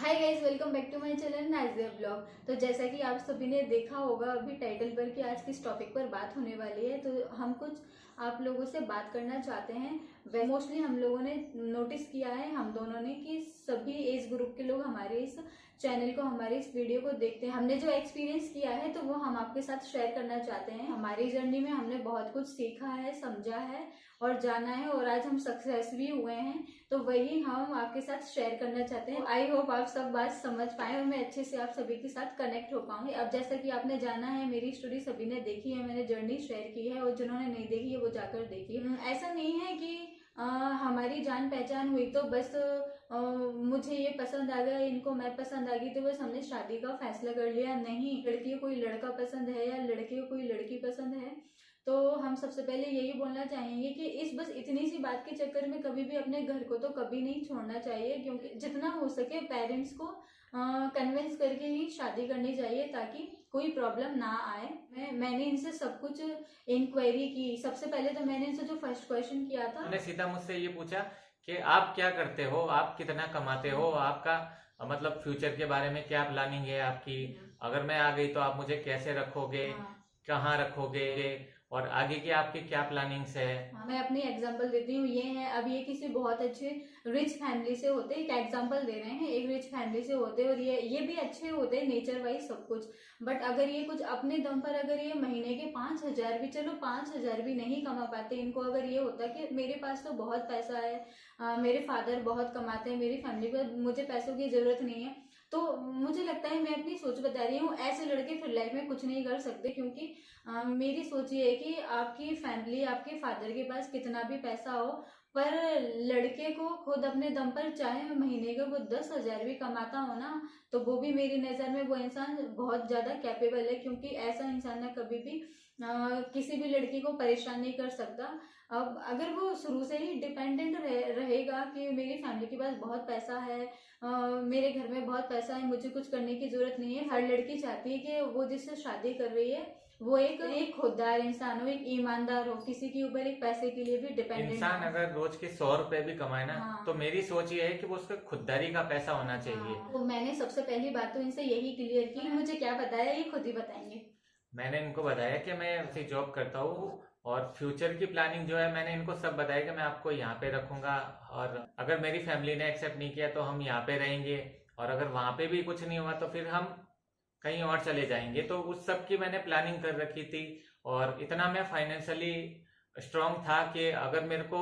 Hi guys, welcome back to my channel Nazia blog. तो जैसा कि आप सभी ने देखा होगा अभी टाइटल पर कि आज किस टॉपिक पर बात होने वाली है, तो हम कुछ आप लोगों से बात करना चाहते हैं। मोस्टली हम लोगों ने नोटिस किया है, हम दोनों ने, कि सभी एज ग्रुप के लोग हमारे इस चैनल को, हमारे इस वीडियो को देखते हैं। हमने जो एक्सपीरियंस किया है तो वो हम आपके साथ शेयर करना चाहते हैं। हमारी जर्नी में हमने बहुत कुछ सीखा है, समझा है और जाना है, और आज हम सक्सेस भी हुए हैं, तो वही हम आपके साथ शेयर करना चाहते हैं। आई होप आप सब बात समझ पाए और मैं अच्छे से आप सभी के साथ कनेक्ट हो पाऊंगी। अब जैसा कि आपने जाना है, मेरी स्टोरी सभी ने देखी है, मैंने जर्नी शेयर की है, और जिन्होंने नहीं देखी है वो जाकर देखिए। ऐसा नहीं है कि हमारी जान पहचान हुई तो बस मुझे ये पसंद आ गया, इनको मैं पसंद आ गई तो बस हमने शादी का फैसला कर लिया। नहीं, लड़की को कोई लड़का पसंद है या लड़के को कोई लड़की पसंद है तो हम सबसे पहले यही बोलना चाहेंगे कि इस बस इतनी सी बात के चक्कर में कभी भी अपने घर को तो कभी नहीं छोड़ना चाहिए, क्योंकि जितना हो सके पेरेंट्स को कन्विंस करके ही शादी करनी चाहिए ताकि कोई प्रॉब्लम ना आए। मैंने इनसे सब कुछ इंक्वायरी की। सबसे पहले तो मैंने इनसे जो फर्स्ट क्वेश्चन किया था, उन्होंने सीधा मुझसे ये पूछा कि आप क्या करते हो, आप कितना कमाते हो, आपका मतलब फ्यूचर के बारे में क्या प्लानिंग है आपकी, अगर मैं आ गई तो आप मुझे कैसे रखोगे, कहाँ रखोगे, और आगे की आपकी क्या प्लानिंग्स है। मैं अपनी एग्जांपल देती हूँ। ये है, अब ये किसी बहुत अच्छे रिच फैमिली से होते, एक एग्जांपल दे रहे हैं, एक रिच फैमिली से होते और ये भी अच्छे होते नेचर वाइज सब कुछ। बट अगर ये कुछ अपने दम पर, अगर ये महीने के 5,000 भी, चलो 5,000 भी नहीं कमा पाते, इनको अगर ये होता कि मेरे पास तो बहुत पैसा है, मेरे फादर बहुत कमाते हैं, मेरी फैमिली को, मुझे पैसों की जरूरत नहीं है, तो मुझे लगता है, मैं अपनी सोच बता रही हूँ, ऐसे लड़के फिर लाइफ में कुछ नहीं कर सकते। क्योंकि मेरी सोच ये है कि आपकी फैमिली, आपके फादर के पास कितना भी पैसा हो, पर लड़के को खुद अपने दम पर, चाहे महीने का वो 10,000 भी कमाता हो ना, तो वो भी मेरी नज़र में वो इंसान बहुत ज़्यादा कैपेबल है। क्योंकि ऐसा इंसान ना कभी भी किसी भी लड़की को परेशान नहीं कर सकता। अब अगर वो शुरू से ही डिपेंडेंट रहेगा कि मेरी फैमिली के पास बहुत पैसा है, मेरे घर में बहुत पैसा है, मुझे कुछ करने की जरूरत नहीं है। हर लड़की चाहती है कि वो जिससे शादी कर रही है वो एक खुददार इंसान हो, एक ईमानदार हो, किसी के ऊपर एक पैसे के लिए भी डिपेंडेंट। इंसान अगर रोज के 100 रुपए भी कमाए ना, हाँ। तो मेरी सोच ये है कि वो उसका खुददारी का पैसा होना चाहिए। हाँ। तो मैंने सबसे पहली बात तो इनसे यही क्लियर की। मुझे क्या बताया ये खुद ही बताएंगे। मैंने इनको बताया कि मैं ऐसी जॉब करता हूँ, और फ्यूचर की प्लानिंग जो है मैंने इनको सब बताया कि मैं आपको यहाँ पे रखूंगा, और अगर मेरी फैमिली ने एक्सेप्ट नहीं किया तो हम यहाँ पे रहेंगे, और अगर वहां पे भी कुछ नहीं हुआ तो फिर हम कहीं और चले जाएंगे। तो उस सब की मैंने प्लानिंग कर रखी थी, और इतना मैं फाइनेंशियली स्ट्रांग था कि अगर मेरे को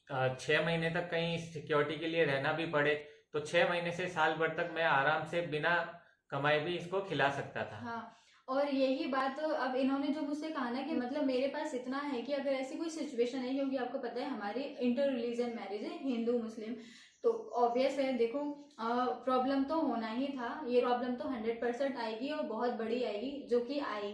6 महीने तक कहीं सिक्योरिटी के लिए रहना भी पड़े तो 6 महीने से साल भर तक मैं आराम से बिना कमाए भी इसको खिला सकता था। हाँ, और यही बात अब इन्होंने जो मुझसे कहा ना कि मतलब मेरे पास इतना है कि अगर ऐसी कोई सिचुएशन है, क्योंकि आपको पता है हमारी इंटर रिलीजन मैरिज है, हिंदू मुस्लिम, तो ऑब्वियस है, देखो प्रॉब्लम तो होना ही था। ये प्रॉब्लम तो 100% आएगी और बहुत बड़ी आएगी, जो कि आई।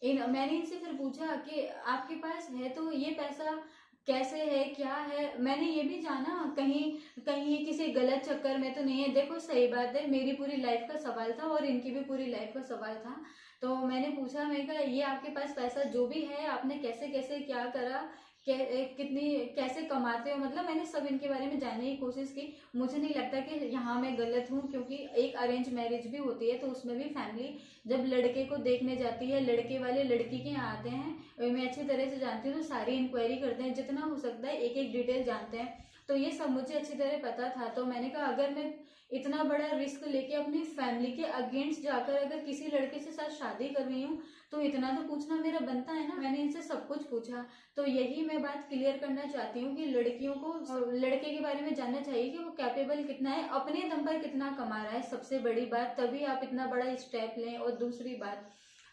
मैंने इनसे फिर पूछा कि आपके पास है तो ये पैसा कैसे है, क्या है। मैंने ये भी जाना कहीं कहीं ये किसी गलत चक्कर में तो नहीं है। देखो सही बात है, मेरी पूरी लाइफ का सवाल था और इनकी भी पूरी लाइफ का सवाल था। तो मैंने पूछा, मैं कहा ये आपके पास पैसा जो भी है आपने कैसे कैसे क्या करा, कितनी कैसे कमाते हो, मतलब मैंने सब इनके बारे में जानने की कोशिश की। मुझे नहीं लगता कि यहाँ मैं गलत हूँ, क्योंकि एक अरेंज मैरिज भी होती है तो उसमें भी फैमिली जब लड़के को देखने जाती है, लड़के वाले लड़की के यहाँ आते हैं, मैं अच्छी तरह से जानती हूँ, तो सारी इंक्वायरी करते हैं, जितना हो सकता है एक एक डिटेल जानते हैं। तो ये सब मुझे अच्छी तरह पता था। तो मैंने कहा अगर मैं इतना बड़ा रिस्क लेके अपनी फैमिली के अगेंस्ट जाकर अगर किसी लड़के से साथ शादी कर रही हूँ तो इतना तो पूछना मेरा बनता है ना। मैंने इनसे सब कुछ पूछा। तो यही मैं बात क्लियर करना चाहती हूँ कि लड़कियों को लड़के के बारे में जानना चाहिए कि वो कैपेबल कितना है, अपने दम पर कितना कमा रहा है, सबसे बड़ी बात, तभी आप इतना बड़ा स्टेप लें। और दूसरी बात,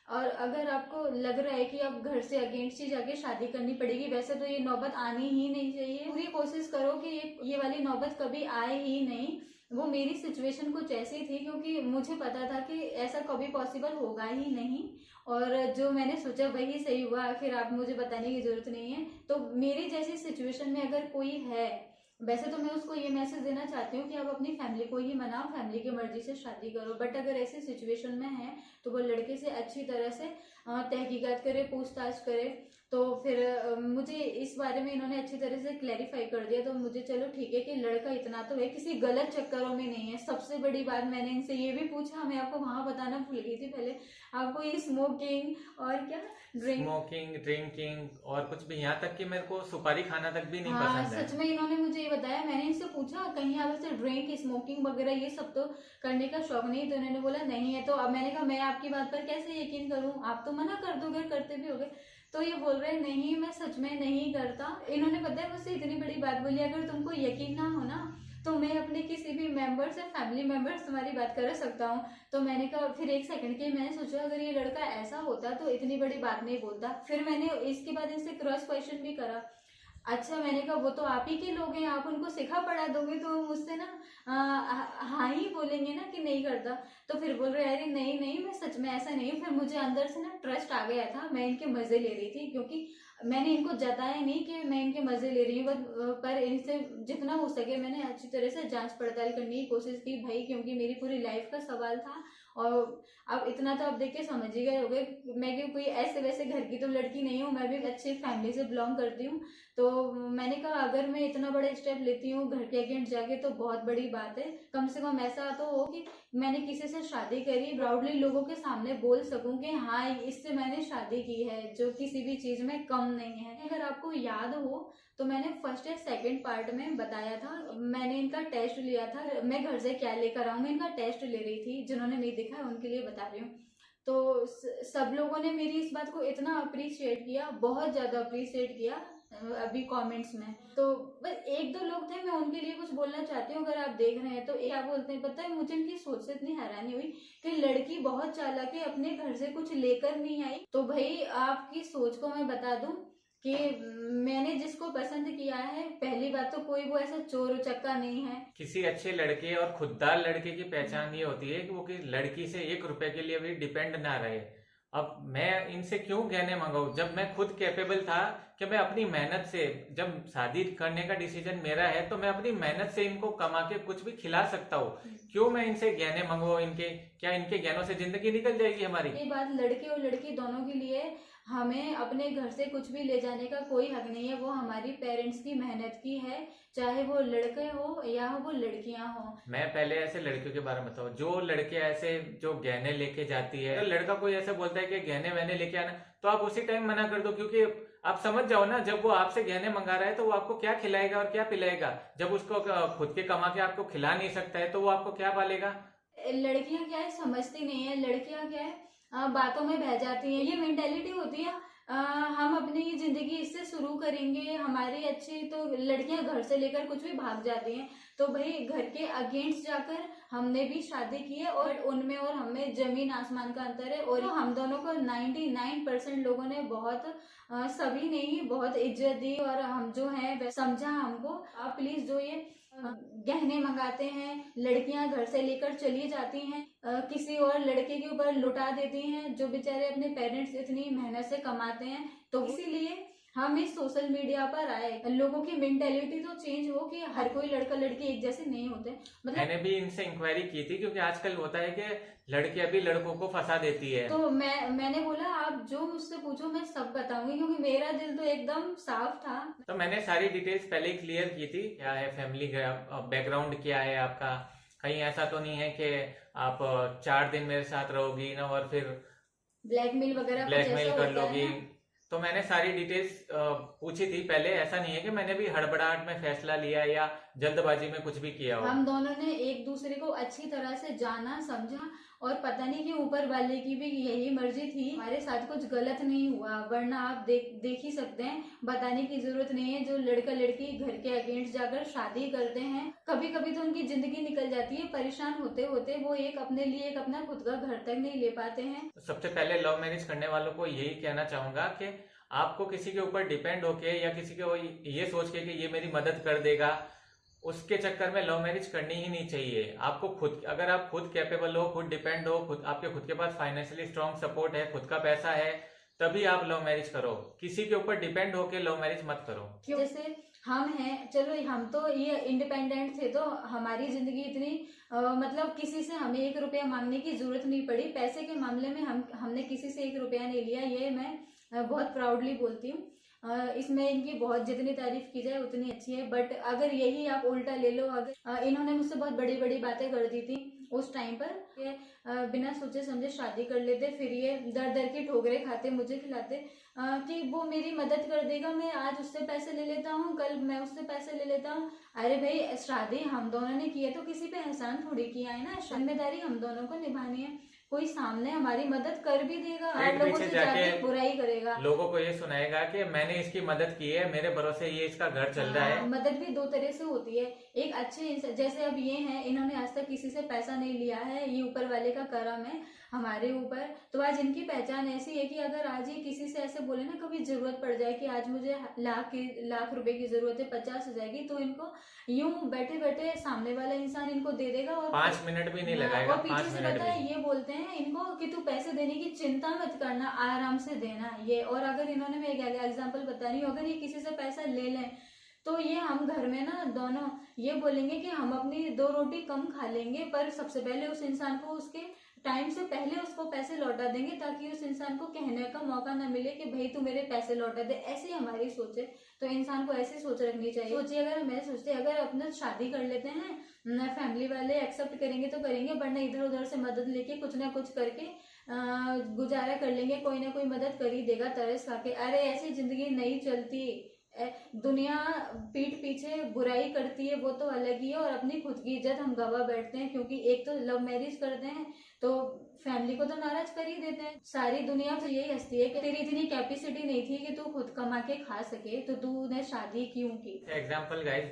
और अगर आपको लग रहा है कि आप घर से अगेंस्ट ही जाके शादी करनी पड़ेगी, वैसे तो ये नौबत आनी ही नहीं चाहिए। पूरी कोशिश करो कि ये वाली नौबत कभी आए ही नहीं। वो मेरी सिचुएशन कुछ ऐसी थी, क्योंकि मुझे पता था कि ऐसा कभी पॉसिबल होगा ही नहीं, और जो मैंने सोचा वही सही हुआ। आखिर आप मुझे बताने की जरूरत नहीं है। तो मेरी जैसी सिचुएशन में अगर कोई है, वैसे तो मैं उसको ये मैसेज देना चाहती हूँ कि आप अपनी फैमिली को ही मनाओ, फैमिली की मर्जी से शादी करो। बट अगर ऐसी सिचुएशन में है तो वो लड़के से अच्छी तरह से तहकीकात करे, पूछताछ करे, तो फिर मुझे इस बारे में इन्होंने अच्छी तरह से क्लैरिफाई कर दिया, तो मुझे चलो ठीक है कि लड़का इतना तो है, किसी गलत चक्करों में नहीं है। सबसे बड़ी बात मैंने इनसे ये भी पूछा, मैं आपको वहां बताना भूल गई थी पहले, आपको ये स्मोकिंग और क्या स्मोकिंग, ड्रिंकिंग और कुछ भी, यहाँ तक कि मेरे को सुपारी खाना तक भी नहीं हाँ पसंद है। सच में इन्होंने मुझे ये बताया। मैंने इनसे पूछा कहीं आप ऐसे ड्रिंक स्मोकिंग वगैरह ये सब तो करने का शौक नहीं, तो इन्होंने बोला नहीं है। तो अब मैंने कहा मैं आपकी बात पर कैसे यकीन करूं, आप तो मना कर दोगे, करते भी होगे। तो ये बोल रहे हैं नहीं मैं सच में नहीं करता। इन्होंने पता है मुझसे इतनी बड़ी बात बोली, अगर तुमको यकीन ना हो ना तो मैं अपने किसी भी मेंबर से, फैमिली मेंबर्स तुम्हारी बात कर सकता हूँ। तो मैंने कहा फिर एक सेकंड के मैंने सोचा अगर ये लड़का ऐसा होता तो इतनी बड़ी बात नहीं बोलता। फिर मैंने इसके बाद इनसे क्रॉस क्वेश्चन भी करा। अच्छा मैंने कहा वो तो आप ही के लोग हैं, आप उनको सिखा पढ़ा दोगे तो मुझसे ना हाँ ही बोलेंगे ना कि नहीं करता। तो फिर बोल रहे अरे नहीं नहीं मैं सच में ऐसा नहीं हूँ। फिर मुझे अंदर से ना ट्रस्ट आ गया था, मैं इनके मजे ले रही थी, क्योंकि मैंने इनको जताया नहीं कि मैं इनके मजे ले रही हूँ, पर इनसे जितना हो सके मैंने अच्छी तरह से जांच पड़ताल करने की कोशिश की भाई, क्योंकि मेरी पूरी लाइफ का सवाल था। और अब इतना तो आप देख के समझ ही गए होगे, मैं भी कोई ऐसे वैसे घर की तो लड़की नहीं हूँ, मैं भी अच्छी फैमिली से बिलोंग करती हूँ। तो मैंने कहा अगर मैं इतना बड़ा स्टेप लेती हूँ घर के अगेंस्ट जाके तो बहुत बड़ी बात है, कम से कम ऐसा तो हो कि मैंने किसी से शादी करी, प्राउडली लोगों के सामने बोल सकूं कि हाँ इससे मैंने शादी की है, जो किसी भी चीज में कम नहीं है। अगर आपको याद हो तो मैंने फर्स्ट या सेकंड पार्ट में बताया था, मैंने इनका टेस्ट लिया था, मैं घर से क्या लेकर आऊँ, मैं इनका टेस्ट ले रही थी। जिन्होंने नहीं देखा है उनके लिए बता रही हूँ। तो सब लोगों ने मेरी इस बात को इतना अप्रिशिएट किया, बहुत ज्यादा अप्रिशिएट किया अभी कमेंट्स में। तो बस एक दो लोग थे, मैं उनके लिए कुछ बोलना चाहती हूँ, अगर आप देख रहे हैं तो क्या बोलते हैं पता है, मुझे इनकी सोच से इतनी हैरानी हुई कि लड़की बहुत चालाक है, अपने घर से कुछ लेकर नहीं आई। तो भाई आपकी सोच को मैं बता दूं कि मैंने जिसको पसंद किया है, पहली बात तो कोई वो ऐसा चोर उचक्का नहीं है। किसी अच्छे लड़के और खुददार लड़के की पहचान ये होती है कि वो किसी लड़की से 1 रुपए के लिए भी डिपेंड ना रहे। अब मैं इनसे क्यों गहने मंगाऊं जब मैं खुद कैपेबल था कि मैं अपनी मेहनत से, जब शादी करने का डिसीजन मेरा है तो मैं अपनी मेहनत से इनको कमा के कुछ भी खिला सकता हूँ। क्यों मैं इनसे गहने मंगवाऊं? इनके क्या, इनके गहनों से जिंदगी निकल जाएगी हमारी? ये बात लड़के और लड़की दोनों के लिए, हमें अपने घर से कुछ भी ले जाने का कोई हक नहीं है, वो हमारी पेरेंट्स की मेहनत की है, चाहे वो लड़के हो या वो लड़कियां हो। मैं पहले ऐसे लड़कियों के बारे में बताऊं, जो लड़के ऐसे जो गहने लेके जाती है, अगर लड़का कोई ऐसा बोलता है कि गहने वहने लेके आना, तो आप उसी टाइम मना कर दो, क्योंकि आप समझ जाओ ना, जब वो आपसे गहने मंगा रहा है तो वो आपको क्या खिलाएगा और क्या पिलाएगा। जब उसको खुद के कमा के आपको खिला नहीं सकता है तो वो आपको क्या पालेगा। लड़कियां क्या है समझती नहीं है, लड़कियां क्या है बातों में बह जाती हैं, ये मेंटेलिटी होती है। हम अपनी जिंदगी इससे शुरू करेंगे, हमारी अच्छी, तो लड़कियां घर से लेकर कुछ भी भाग जाती हैं। तो भाई घर के अगेंस्ट जाकर हमने भी शादी की है, और उनमें और हमें जमीन आसमान का अंतर है। और हम दोनों को 99% लोगों ने बहुत सभी ने ही बहुत इज्जत दी, और हम जो है समझा हमको। आप प्लीज जो ये गहने मंगाते हैं, लड़कियां घर से लेकर चली जाती हैं, किसी और लड़के के ऊपर लुटा देती हैं, जो बेचारे अपने पेरेंट्स इतनी मेहनत से कमाते हैं। तो इसीलिए हम इस सोशल मीडिया पर आए, लोगों की मेंटेलिटी तो चेंज हो कि हर कोई लड़का लड़की एक जैसे नहीं होते। मतलब मैंने भी इनसे इंक्वायरी की थी, क्योंकि आजकल होता है कि लड़कियां भी लड़कों को फंसा देती है। तो मैंने बोला आप जो मुझसे पूछो मैं सब बताऊंगी, क्योंकि मेरा दिल तो एकदम साफ था। तो मैंने सारी डिटेल्स पहले ही क्लियर की थी, क्या है फैमिली बैकग्राउंड, क्या है आपका, कहीं ऐसा तो नहीं है कि आप 4 दिन मेरे साथ रहोगी ना और फिर ब्लैकमेल वगैरह कुछ ब्लैकमेल ऐसा कर होता है लोगी। ना। तो मैंने सारी डिटेल्स पूछी थी पहले, ऐसा नहीं है कि मैंने भी हड़बड़ाहट में फैसला लिया या जल्दबाजी में कुछ भी किया हो। हम दोनों ने एक दूसरे को अच्छी तरह से जाना समझा, और पता नहीं कि ऊपर वाले की भी यही मर्जी थी, हमारे साथ कुछ गलत नहीं हुआ। वरना आप देख ही सकते हैं, बताने की जरूरत नहीं है, जो लड़का लड़की घर के अगेंस्ट जाकर शादी करते हैं, कभी कभी तो उनकी जिंदगी निकल जाती है, परेशान होते होते वो एक अपने लिए एक अपना खुद का घर तक नहीं ले पाते हैं। सबसे पहले लव मैरिज करने वालों को यही कहना चाहूंगा कि आपको किसी के ऊपर डिपेंड होके या किसी को ये सोच के कि ये मेरी मदद कर देगा, उसके चक्कर में लव मैरिज करनी ही नहीं चाहिए। आपको खुद, अगर आप खुद कैपेबल हो, खुद डिपेंड हो, खुद आपके खुद के पास फाइनेंशियली स्ट्रांग सपोर्ट है, खुद का पैसा है, तभी आप लव मैरिज करो। किसी के ऊपर डिपेंड होके लव मैरिज मत करो। जैसे हम हैं, चलो हम तो ये इंडिपेंडेंट थे, तो हमारी जिंदगी इतनी मतलब किसी से हमें 1 रुपया मांगने की जरूरत नहीं पड़ी। पैसे के मामले में हमने किसी से 1 रुपया नहीं लिया, ये मैं बहुत प्राउडली बोलती हूँ। इसमें इनकी बहुत जितनी तारीफ की जाए उतनी अच्छी है। बट अगर यही आप उल्टा ले लो, अगर इन्होंने मुझसे बहुत बड़ी बड़ी बातें कर दी थी उस टाइम पर, ये बिना सोचे समझे शादी कर लेते, फिर ये दर दर की ठोकरें खाते, मुझे खिलाते कि वो मेरी मदद कर देगा, मैं आज उससे पैसे ले लेता हूँ, कल मैं उससे पैसे ले लेता हूँ। अरे भाई, शादी हम दोनों ने की है तो किसी पे एहसान थोड़ी किया है ना, जिम्मेदारी हम दोनों को निभानी है। कोई सामने हमारी मदद कर भी देगा, आप लोगों से जाके बुराई करेगा, लोगों को ये सुनाएगा कि मैंने इसकी मदद की है, मेरे भरोसे ये इसका घर चल रहा है। मदद भी दो तरह से होती है। एक अच्छे इंसान, जैसे अब ये हैं, इन्होंने आज तक किसी से पैसा नहीं लिया है, ये ऊपर वाले का करम है हमारे ऊपर। तो आज इनकी पहचान ऐसी है कि अगर आज ये किसी से ऐसे बोले ना, कभी जरूरत पड़ जाए कि आज मुझे लाख रुपए की जरूरत है, 50 हो जाएगी, तो इनको यूं बैठे बैठे सामने वाला इंसान इनको दे देगा और 5 मिनट भी नहीं लगाएगा। और पीछे से पता है ये बोलते हैं इनको कि तू पैसे देने की चिंता मत करना, आराम से देना ये। और अगर इन्होंने, मैं एक एग्जाम्पल बता रही हूँ, अगर ये किसी से पैसा ले लें तो ये हम घर में ना दोनों ये बोलेंगे कि हम अपनी 2 रोटी कम खा लेंगे, पर सबसे पहले उस इंसान को उसके टाइम से पहले उसको पैसे लौटा देंगे, ताकि उस इंसान को कहने का मौका ना मिले कि भाई तू मेरे पैसे लौटा दे। ऐसी हमारी सोच है, तो इंसान को ऐसी सोच रखनी चाहिए। सोचिए, अगर मैं सोचती अगर अपने शादी कर लेते हैं, फैमिली वाले एक्सेप्ट करेंगे तो करेंगे, वरना इधर उधर से मदद लेके कुछ ना कुछ करके गुजारा कर लेंगे, कोई ना कोई मदद कर ही देगा तरस खा के। अरे ऐसी जिंदगी नहीं चलती। दुनिया पीठ पीछे बुराई करती है, वो तो अलग ही है, और अपनी खुद की इज्जत हम गवा बैठते हैं, क्योंकि एक तो लव मैरिज करते हैं तो फैमिली को तो नाराज कर ही देते हैं। सारी दुनिया तो यही हंसती है कि तेरी इतनी कैपेसिटी नहीं थी कि तू खुद कमा के खा सके, तो तूने शादी क्यों की। एग्जाम्पल गाइस,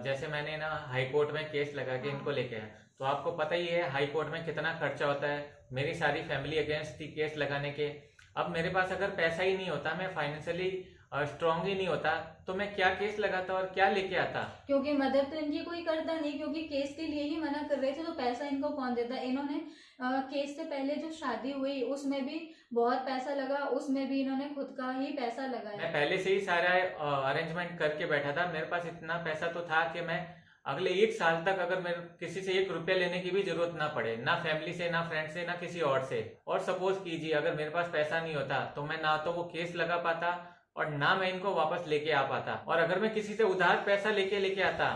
जैसे मैंने ना हाई कोर्ट में केस लगा के इनको लेके आया, तो आपको पता ही है हाई कोर्ट में कितना खर्चा होता है। मेरी सारी फैमिली अगेंस्ट थी केस लगाने के। अब मेरे पास अगर पैसा ही नहीं होता, मैं फाइनेंशियली स्ट्रांग ही नहीं होता, तो मैं क्या केस लगाता और क्या लेके आता। क्योंकि मदद तो इनकी कोई करता नहीं, क्योंकि केस के लिए ही मना कर रहे थे, तो पैसा इनको कौन देता। इन्होंने केस से पहले जो शादी हुई उसमें भी बहुत पैसा लगा, उसमें भी इन्होंने खुद का ही पैसा लगाया। मैं पहले से ही सारा अरेंजमेंट करके बैठा था। मेरे पास इतना पैसा तो था कि मैं अगले 1 साल तक अगर मेरे किसी से 1 रुपया लेने की भी जरूरत ना पड़े, ना फैमिली से, ना फ्रेंड से, ना किसी और से। और सपोज कीजिए अगर मेरे पास पैसा नहीं होता तो मैं ना तो वो केस लगा पाता और ना मैं इनको वापस लेके आ पाता। और अगर मैं किसी से उधार पैसा लेके आता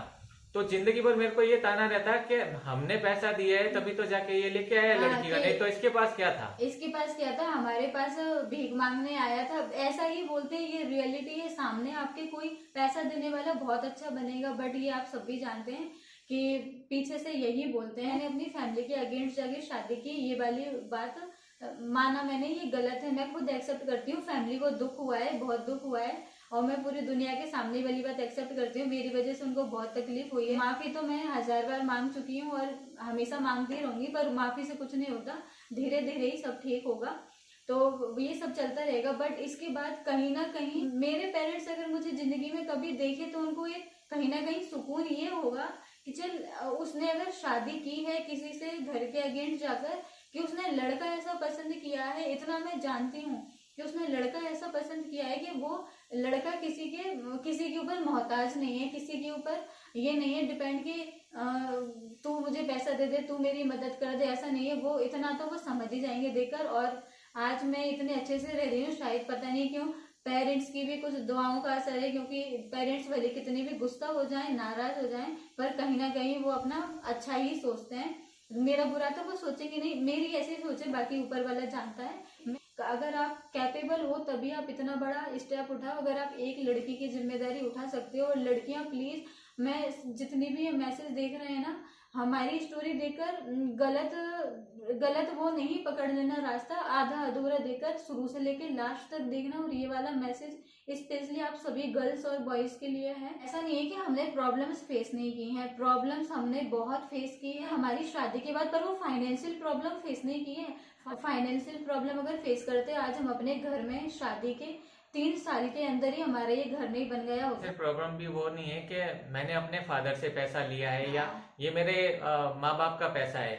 तो जिंदगी भर मेरे को ये ताना रहता कि हमने पैसा दिया है तभी तो जाके ये लेके आया लड़की का, नहीं तो इसके पास क्या था। इसके पास क्या था, हमारे पास भीख मांगने आया था। ऐसा ही बोलते हैं, ये रियलिटी है सामने आपके। कोई पैसा देने वाला बहुत अच्छा बनेगा, बट ये आप सब भी जानते हैं कि पीछे से यही बोलते हैं। मैंने अपनी फैमिली के अगेंस्ट जाके शादी की, ये वाली बात माना मैंने, ये गलत है, मैं खुद एक्सेप्ट करती हूँ। फैमिली को दुख हुआ है, बहुत दुख हुआ है, और मैं पूरी दुनिया के सामने वाली बात एक्सेप्ट करती हूँ। मेरी वजह से उनको बहुत तकलीफ हुई है। माफी तो मैं 1000 बार मांग चुकी हूँ और हमेशा मांगती रहूंगी, पर माफी से कुछ नहीं होता, धीरे धीरे ही सब ठीक होगा। तो ये सब चलता रहेगा। बट इसके बाद कहीं ना कहीं मेरे पेरेंट्स अगर मुझे जिंदगी में कभी देखे तो उनको ये कहीं ना कहीं सुकून ये होगा कि चल उसने अगर शादी की है किसी से घर के अगेंस्ट जाकर, कि उसने लड़का ऐसा पसंद किया है। इतना मैं जानती हूँ कि उसने लड़का ऐसा पसंद किया है कि वो लड़का किसी के ऊपर मोहताज नहीं है, किसी के ऊपर ये नहीं है डिपेंड कि तू मुझे पैसा दे दे, तू मेरी मदद कर दे, ऐसा नहीं है। वो इतना तो वो समझ ही जाएंगे देकर। और आज मैं इतने अच्छे से रह रही हूँ, शायद पता नहीं क्यों पेरेंट्स की भी कुछ दुआओं का असर है, क्योंकि पेरेंट्स भले कितने भी गुस्सा हो जाएं, नाराज हो जाएं, पर कहीं ना कहीं वो अपना अच्छा ही सोचते हैं। मेरा बुरा तो वो सोचेंगे नहीं, मेरी ऐसी सोच है, बाकी ऊपर वाला जानता है। अगर आप कैपेबल हो तभी आप इतना बड़ा स्टेप उठाओ। अगर आप एक लड़की की जिम्मेदारी उठा सकते हो। और लड़कियां प्लीज, मैं जितनी भी ये मैसेज देख रहे हैं ना, हमारी स्टोरी देखकर गलत वो नहीं पकड़ लेना रास्ता, आधा अधूरा देकर शुरू से लेकर लास्ट तक देखना। और ये वाला मैसेज स्पेशली आप सभी गर्ल्स और बॉयज के लिए है। ऐसा नहीं है कि हमने प्रॉब्लम्स फेस नहीं की हैं, प्रॉब्लम्स हमने बहुत फेस की है हमारी शादी के बाद, पर वो फाइनेंशियल प्रॉब्लम फेस नहीं की है। फाइनेंशियल प्रॉब्लम अगर फेस करते, आज हम अपने घर में शादी के 3 साल के अंदर ही हमारा ये घर नहीं बन गया होता। प्रॉब्लम भी वो नहीं है कि मैंने अपने फादर से पैसा लिया है, या ये मेरे माँ बाप का पैसा है।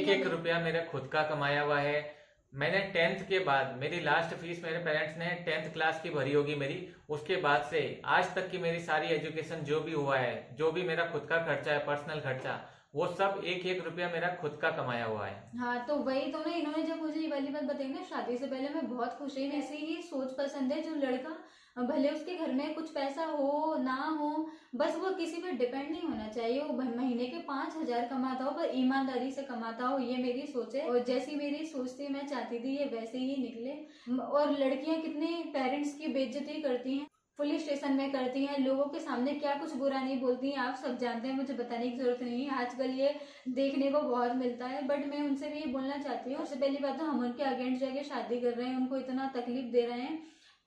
एक रुपया मेरा खुद का कमाया हुआ है। मैंने 10th के बाद, मेरी लास्ट फीस मेरे पेरेंट्स ने 10th क्लास की भरी होगी मेरी, उसके बाद से आज तक की मेरी सारी एजुकेशन जो भी हुआ है, जो भी मेरा खुद का खर्चा है, पर्सनल खर्चा, वो सब एक एक रुपया मेरा खुद का कमाया हुआ है। हाँ, तो वही तो ना, इन्होंने जब मुझे ये वाली बात बताई ना, शादी से पहले मैं बहुत खुश हुई। ऐसी ही सोच पसंद है जो लड़का भले उसके घर में कुछ पैसा हो ना हो, बस वो किसी पर डिपेंड नहीं होना चाहिए। वो महीने के 5,000 कमाता हो पर ईमानदारी से कमाता हो, ये मेरी सोच है। और जैसी मेरी सोच थी, मैं चाहती थी ये वैसे ही निकले। और लड़कियां कितने पेरेंट्स की बेइज्जती करती हैं, पुलिस स्टेशन में करती हैं, लोगों के सामने क्या कुछ बुरा नहीं बोलती हैं, आप सब जानते हैं, मुझे बताने की जरूरत नहीं है। आजकल ये देखने को बहुत मिलता है। बट मैं उनसे भी ये बोलना चाहती हूँ, सबसे पहली बात तो हम उनके अगेंस्ट जाके शादी कर रहे हैं, उनको इतना तकलीफ दे रहे हैं,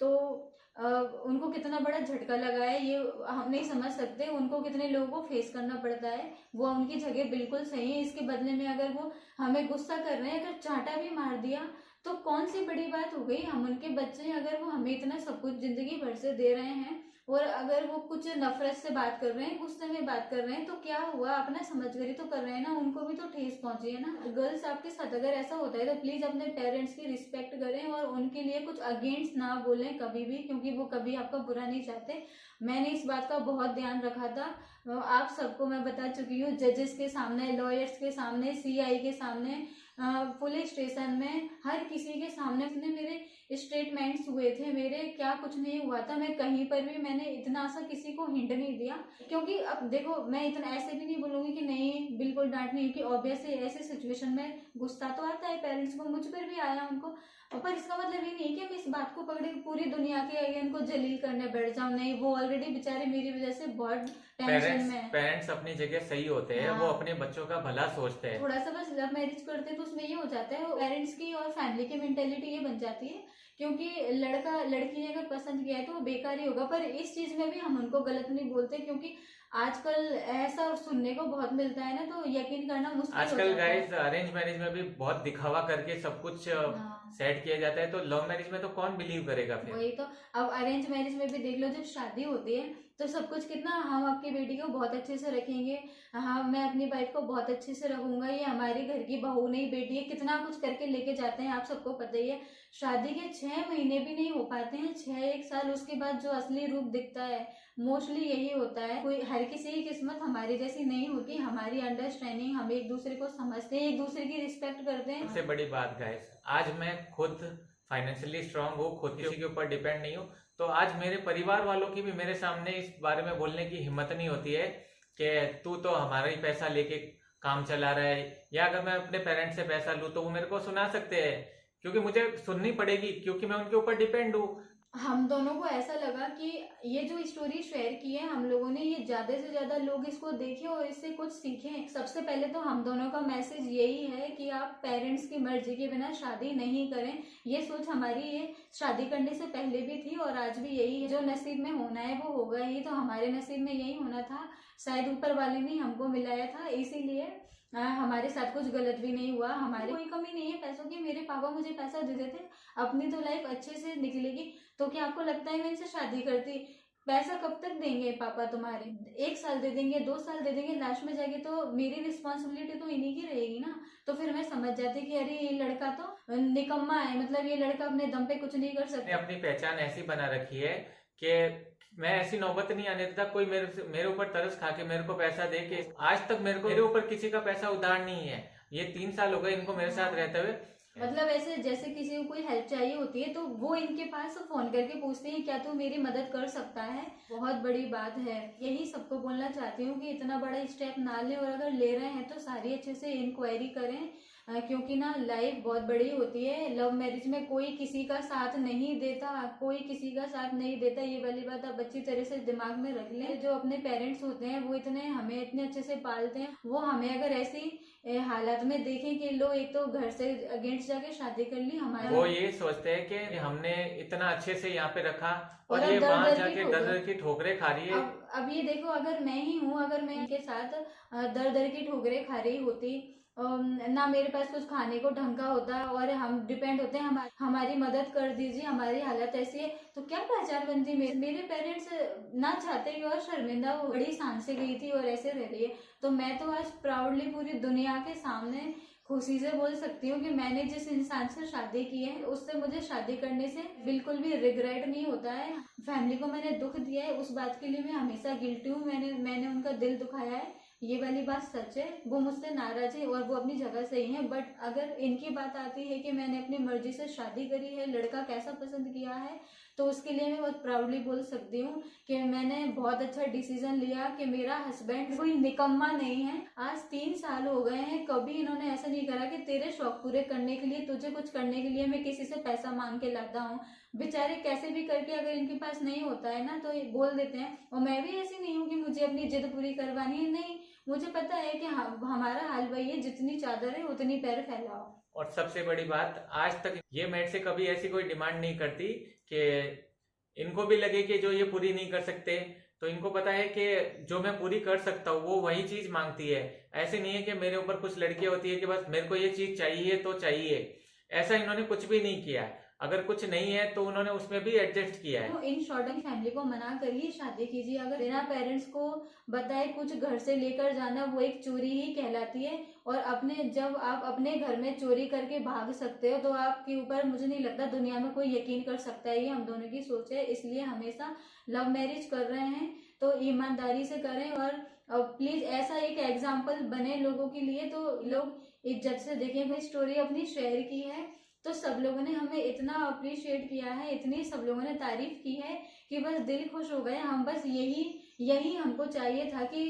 तो उनको कितना बड़ा झटका लगा है ये हम नहीं समझ सकते। उनको कितने लोगों को फेस करना पड़ता है। वो उनकी जगह बिल्कुल सही है। इसके बदले में अगर वो हमें गुस्सा कर रहे हैं, अगर चांटा भी मार दिया तो कौन सी बड़ी बात हो गई। हम उनके बच्चे हैं, अगर वो हमें इतना सब कुछ जिंदगी भर से दे रहे हैं और अगर वो कुछ नफरत से बात कर रहे हैं, गुस्से में बात कर रहे हैं, तो क्या हुआ, अपना समझ कर ही तो कर रहे हैं ना, उनको भी तो ठेस पहुंची है ना। गर्ल्स आपके साथ अगर ऐसा होता है तो प्लीज अपने पेरेंट्स की रिस्पेक्ट करें और उनके लिए कुछ अगेंस्ट ना बोलें कभी भी, क्योंकि वो कभी आपका बुरा नहीं चाहते। मैंने इस बात का बहुत ध्यान रखा था। आप सबको मैं बता चुकी हूँ, जजेस के सामने, लॉयर्स के सामने, सीआई के सामने, पुलिस स्टेशन में, हर किसी के सामने मेरे स्टेटमेंट्स हुए थे। मेरे क्या कुछ नहीं हुआ था। मैं कहीं पर भी मैंने इतना सा किसी को हिंट नहीं दिया, क्योंकि अब देखो मैं इतना ऐसे भी नहीं बोलूंगी कि नहीं बिल्कुल डांट नहीं, क्योंकि ऑब्वियसली ऐसे सिचुएशन में गुस्सा तो आता है पेरेंट्स को, मुझ पर भी आया उनको। पर इसका मतलब ये नहीं कि मैं इस बात को पकड़े पूरी दुनिया के आगे उनको जलील करने बैठ जाऊं। नहीं, वो ऑलरेडी बेचारे मेरी वजह से बहुत टेंशन में है। पेरेंट्स अपनी जगह सही होते हैं। हाँ। वो अपने बच्चों का भला सोचते हैं। थोड़ा सा बस लव मैरिज करते हैं तो उसमें ये हो जाता है, पेरेंट्स की और फैमिली की मेंटेलिटी ये बन जाती है, क्योंकि लड़का लड़की ने अगर पसंद किया है तो वो बेकार ही होगा। पर इस चीज में भी हम उनको गलत नहीं बोलते, क्योंकि आजकल ऐसा सुनने को बहुत मिलता है ना, तो यकीन करना मुश्किल हो आजकल जाता है। गाइस अरेंज मैरिज में भी बहुत दिखावा करके सब कुछ हाँ। सेट किया जाता है, तो लव मैरिज में तो कौन बिलीव करेगा फिर। वही तो। अब अरेंज मैरिज में भी देख लो, जब शादी होती है तो सब कुछ कितना, हम आपकी बेटी को बहुत अच्छे से रखेंगे, हाँ मैं अपनी वाइफ को बहुत अच्छे से रखूंगा, ये हमारी घर की बहू नहीं बेटी है, कितना कुछ करके लेके जाते हैं, आप सबको पता ही है। शादी के 6 महीने भी नहीं हो पाते हैं, 6-1 साल, उसके बाद जो असली रूप दिखता है मोस्टली यही होता है। कोई हर किसी की किस्मत हमारी जैसी नहीं होती। हमारी अंडरस्टैंडिंग, हम एक दूसरे को समझते हैं, एक दूसरे की रिस्पेक्ट करते हैं। सबसे बड़ी बात गाइस, आज मैं खुद फाइनेंशियली स्ट्रांग हूँ, खुद किसी के ऊपर डिपेंड नहीं हूँ, तो आज मेरे परिवार वालों की भी मेरे सामने इस बारे में बोलने की हिम्मत नहीं होती है कि तू तो हमारा ही पैसा लेके काम चला रहा है। या अगर मैं अपने पेरेंट्स से पैसा लूँ तो वो मेरे को सुना सकते हैं, क्योंकि मुझे सुननी पड़ेगी, क्योंकि मैं उनके ऊपर डिपेंड हूँ। हम दोनों को ऐसा लगा कि ये जो स्टोरी शेयर की है हम लोगों ने, ये ज्यादा से ज्यादा लोग इसको देखें और इससे कुछ सीखें। सबसे पहले तो हम दोनों का मैसेज यही है कि आप पेरेंट्स की मर्जी के बिना शादी नहीं करें। ये सोच हमारी ये शादी करने से पहले भी थी और आज भी यही है। जो नसीब में होना है वो होगा ही, तो हमारे नसीब में यही होना था, शायद ऊपर वाले ने हमको मिलाया था, इसीलिए हमारे साथ कुछ गलत भी नहीं हुआ। हमारी कोई कमी नहीं है पैसों की, मेरे पापा मुझे पैसा दे देते, अपनी तो लाइफ अच्छे से निकलेगी। तो क्या आपको लगता है मैं इनसे शादी करती? पैसा कब तक देंगे पापा तुम्हारे? 1 साल दे देंगे, 2 साल दे देंगे, लास्ट में जाके तो मेरी रिस्पॉन्सिबिलिटी तो इन्हीं की रहेगी ना। तो फिर मैं समझ जाती कि अरे ये लड़का तो निकम्मा है, मतलब ये लड़का अपने दम पे कुछ नहीं कर सकता। अपनी पहचान ऐसी बना रखी है कि मैं ऐसी नौबत नहीं आने देता कोई मेरे ऊपर तरस खा के मेरे को पैसा दे के। आज तक मेरे ऊपर किसी का पैसा उधार नहीं है। ये 3 साल हो गए इनको मेरे साथ रहते हुए। मतलब ऐसे जैसे किसी को कोई हेल्प चाहिए होती है तो वो इनके पास फोन करके पूछते हैं क्या तू मेरी मदद कर सकता है। बहुत बड़ी बात है। यही सबको बोलना चाहती हूँ कि इतना बड़ा स्टेप ना लें, और अगर ले रहे हैं तो सारी अच्छे से इंक्वायरी करें, क्योंकि ना लाइफ बहुत बड़ी होती है। लव मैरिज में कोई किसी का साथ नहीं देता, कोई किसी का साथ नहीं देता, ये वाली बात आप अच्छी तरह से दिमाग में रख लें। जो अपने पेरेंट्स होते हैं वो हमें इतने अच्छे से पालते हैं, वो हमें अगर ऐसी हालात में देखें कि लो एक तो घर से अगेंस्ट जाके शादी कर ली, हमारे वो ये सोचते हैं कि हमने इतना अच्छे से यहाँ पे रखा और अब ये दर वहां दर जाके की दर दर की ठोकरें खा रही है। अब ये देखो, अगर मैं ही हूँ, अगर मैं इनके साथ दर दर की ठोकरें खा रही होती, ना मेरे पास कुछ खाने को ढंग का होता और हम डिपेंड होते हैं, हमारी मदद कर दीजिए, हमारी हालत ऐसी है, तो क्या पहचान बनती। मेरे पेरेंट्स ना चाहते हुए और शर्मिंदा वो बड़ी शान से गई थी और ऐसे रह रही है। तो मैं तो आज प्राउडली पूरी दुनिया के सामने खुशी से बोल सकती हूँ कि मैंने जिस इंसान से शादी की है उससे मुझे शादी करने से बिल्कुल भी रिग्रेट नहीं होता है। फैमिली को मैंने दुख दिया है, उस बात के लिए मैं हमेशा गिल्टी हूँ। मैंने उनका दिल दुखाया है, ये वाली बात सच है, वो मुझसे नाराज है और वो अपनी जगह सही है। बट अगर इनकी बात आती है कि मैंने अपनी मर्जी से शादी करी है, लड़का कैसा पसंद किया है, तो उसके लिए मैं बहुत प्राउडली बोल सकती हूँ कि मैंने बहुत अच्छा डिसीजन लिया कि मेरा हस्बैंड कोई निकम्मा नहीं है। आज 3 साल हो गए हैं, कभी इन्होंने ऐसा नहीं करा कि तेरे शौक पूरे करने के लिए, तुझे कुछ करने के लिए मैं किसी से पैसा मांग के लाता हूँ। बेचारे कैसे भी करके अगर इनके पास नहीं होता है ना तो ये बोल देते हैं। और मैं भी ऐसी नहीं हूँ कि मुझे अपनी जिद पूरी करवानी है, नहीं, मुझे पता है कि हमारा हाल वही है, जितनी चादर है उतनी पैर फैलाओ। और सबसे बड़ी बात, आज तक ये मेरे से कभी ऐसी कोई डिमांड नहीं करती कि इनको भी लगे कि जो ये पूरी नहीं कर सकते, तो इनको पता है कि जो मैं पूरी कर सकता हूँ वो वही चीज मांगती है। ऐसे नहीं है कि मेरे ऊपर कुछ लड़कियां होती है कि बस मेरे को ये चीज चाहिए तो चाहिए, ऐसा इन्होंने कुछ भी नहीं किया। अगर कुछ नहीं है तो उन्होंने उसमें भी एडजस्ट किया है। तो इन शॉर्ट फैमिली को मना करिए, शादी कीजिए। अगर बिना पेरेंट्स को बताए कुछ घर से लेकर जाना, वो एक चोरी ही कहलाती है। और जब आप अपने घर में चोरी करके भाग सकते हो तो आपके ऊपर मुझे नहीं लगता दुनिया में कोई यकीन कर सकता है। ये हम दोनों की सोच है, इसलिए हमेशा लव मैरिज कर रहे हैं तो ईमानदारी से करें। और प्लीज ऐसा एक एग्जाम्पल बने लोगों के लिए, तो लोग इज्जत से देखें। कोई स्टोरी अपनी शेयर की है तो सब लोगों ने हमें इतना अप्रिशिएट किया है, इतनी सब लोगों ने तारीफ की है कि बस दिल खुश हो गए। हम बस यही हमको चाहिए था कि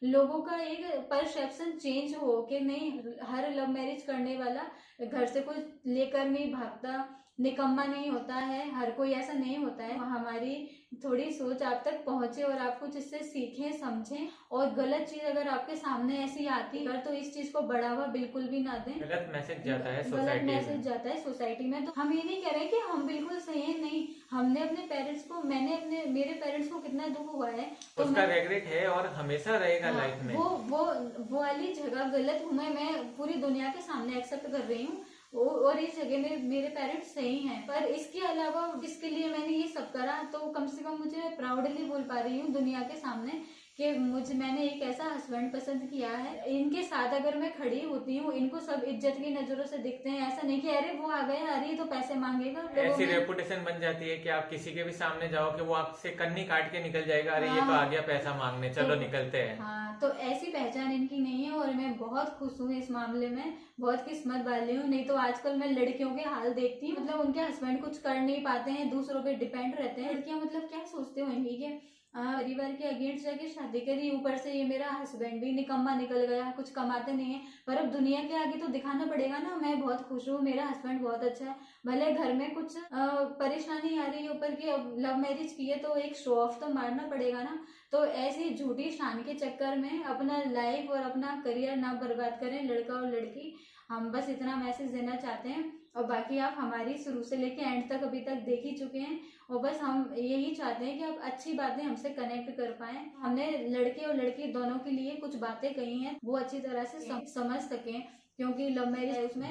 लोगों का एक परसेप्शन चेंज हो कि नहीं, हर लव मैरिज करने वाला घर से कुछ लेकर नहीं भागता, निकम्मा नहीं होता है, हर कोई ऐसा नहीं होता है। हमारी थोड़ी सोच आप तक पहुंचे और आप कुछ इससे सीखें समझें। और गलत चीज अगर आपके सामने ऐसी आती है तो इस चीज को बढ़ावा बिल्कुल भी ना दें। गलत मैसेज जाता है गलत सोसाइटी मैसेज में। जाता है सोसाइटी में। तो हम ये नहीं कह रहे कि हम बिल्कुल सही है, नहीं, हमने अपने पेरेंट्स को, मेरे पेरेंट्स को कितना दुख हुआ है तो उसका रेग्रेट है और हमेशा रहेगा लाइफ में। वो वाली जगह गलत हूँ मैं पूरी दुनिया के सामने एक्सेप्ट कर रही हूँ। और इस जगह में मेरे पेरेंट्स सही हैं, पर इसके अलावा जिसके लिए मैंने ये सब करा तो कम से कम मुझे प्राउडली बोल पा रही हूँ दुनिया के सामने कि मैंने एक ऐसा हस्बैंड पसंद किया है। इनके साथ अगर मैं खड़ी होती हूँ, इनको सब इज्जत की नजरों से देखते हैं। ऐसा नहीं कि अरे वो आ गया, अरे तो पैसे मांगेगा। ऐसी रेपुटेशन बन जाती है कि आप किसी के भी सामने जाओ कि वो आपसे कन्नी काट के निकल जाएगा, अरे ये तो आ गया पैसा मांगने, चलो निकलते हैं। हाँ, तो ऐसी पहचान इनकी नहीं है और मैं बहुत खुश हूँ इस मामले में, बहुत किस्मत वाली हूँ। नहीं तो आजकल मैं लड़कियों के हाल देखती हूँ, मतलब उनके हस्बैंड कुछ कर नहीं पाते हैं, दूसरों पे डिपेंड रहते हैं। लड़कियां मतलब क्या सोचते होंगी कि परिवार के अगेंस्ट जाके शादी करी, ऊपर से ये मेरा हस्बैंड भी निकम्मा निकल गया, कुछ कमाते नहीं है। पर अब दुनिया के आगे तो दिखाना पड़ेगा ना, मैं बहुत खुश हूँ, मेरा हस्बैंड बहुत अच्छा है। भले घर में कुछ परेशानी आ रही है ऊपर की, अब लव मैरिज की है तो एक शो ऑफ तो मारना पड़ेगा ना। तो ऐसी झूठी शान के चक्कर में अपना लाइफ और अपना करियर ना बर्बाद करें लड़का और लड़की। हम बस इतना मैसेज देना चाहते हैं। और बाकी आप हमारी शुरू से लेके एंड तक अभी तक देख ही चुके हैं और बस हम यही चाहते हैं कि आप अच्छी बातें हमसे कनेक्ट कर पाएं। हमने लड़के और लड़की दोनों के लिए कुछ बातें कही हैं, वो अच्छी तरह से समझ सकें, क्योंकि लव मैरिज उसमें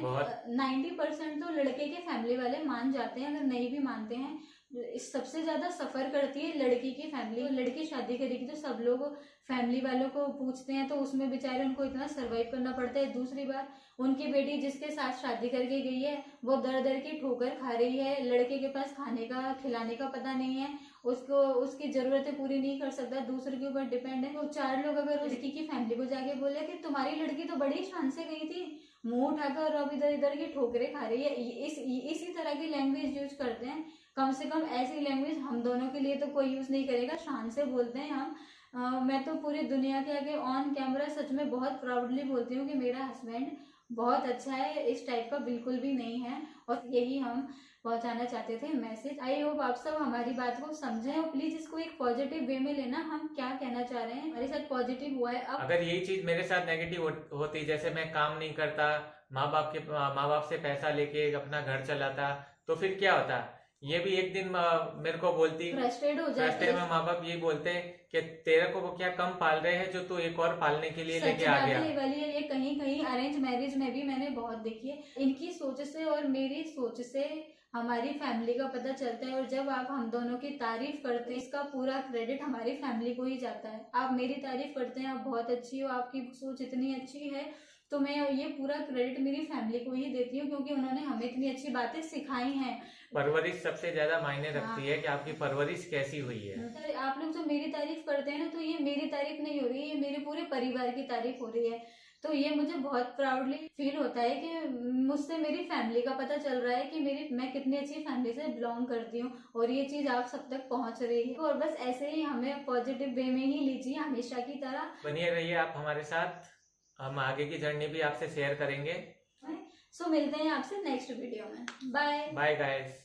90% तो लड़के के फैमिली वाले मान जाते हैं। अगर नहीं भी मानते हैं, सबसे ज्यादा सफर करती है लड़की की फैमिली। लड़की शादी करेगी तो सब लोग फैमिली वालों को पूछते हैं, तो उसमें बेचारे उनको इतना सरवाइव करना पड़ता है। दूसरी बात, उनकी बेटी जिसके साथ शादी करके गई है वो दर दर की ठोकर खा रही है, लड़के के पास खाने का खिलाने का पता नहीं है, उसको उसकी जरूरतें पूरी नहीं कर सकता, दूसरे के ऊपर डिपेंड है। तो 4 लोग अगर लड़की की फैमिली को जाके बोले कि तुम्हारी लड़की तो बड़ी शान से गई थी, मुंह उठाकर अब इधर इधर की ठोकरें खा रही है, इसी तरह की लैंग्वेज यूज करते हैं। कम से कम ऐसी लैंग्वेज हम दोनों के लिए तो कोई यूज नहीं करेगा, शान से बोलते हैं हम। मैं तो पूरी दुनिया के आगे ऑन कैमरा सच में बहुत प्राउडली बोलती हूँ कि मेरा हस्बैंड बहुत अच्छा है, इस टाइप का बिल्कुल भी नहीं है। और यही हम पहुंचाना चाहते थे मैसेज। आई होप आप सब हमारी बात को समझें और प्लीज इसको एक पॉजिटिव वे में लेना। हम क्या कहना चाह रहे हैं, हमारे साथ पॉजिटिव हुआ है। अब अगर यही चीज मेरे साथ नेगेटिव होती, जैसे मैं काम नहीं करता, माँ बाप से पैसा लेके अपना घर चलाता, तो फिर क्या होता? ये भी एक दिन मेरे को बोलती, फ्रस्ट्रेट हो जाते में माँ बाप यही बोलते हैं कि तेरे को वो क्या कम पाल रहे हैं जो तू एक और पालने के लिए लेके आ गया। वाली है ये, कहीं कहीं अरेंज मैरिज में भी मैंने बहुत देखी है। इनकी सोच से और मेरी सोच से हमारी फैमिली का पता चलता है। और जब आप हम दोनों की तारीफ करते हैं, इसका पूरा क्रेडिट हमारी फैमिली को ही जाता है। आप मेरी तारीफ करते हैं, आप बहुत अच्छी हो, आपकी सोच इतनी अच्छी है तो मैं ये पूरा क्रेडिट मेरी फैमिली को ही देती हूँ, क्योंकि उन्होंने हमें इतनी अच्छी बातें सिखाई हैं। परवरिश सबसे ज्यादा मायने रखती है कि आपकी परवरिश कैसी हुई है। सर, आप लोग जो मेरी तारीफ करते हैं ना, तो ये मेरी तारीफ नहीं हो रही है, ये मेरे पूरे परिवार की तारीफ हो रही है। तो ये मुझे बहुत प्राउडली फील होता है कि मुझसे मेरी फैमिली का पता चल रहा है कि मैं कितनी अच्छी फैमिली से बिलोंग करती हूँ, और ये चीज आप सब तक पहुंच रही है। और बस ऐसे ही हमें पॉजिटिव वे में ही लीजिए हमेशा की तरह। बनिए रहिए आप हमारे साथ, हम आगे की जर्नी भी आपसे शेयर करेंगे। सो मिलते हैं आपसे नेक्स्ट वीडियो में। Bye bye guys.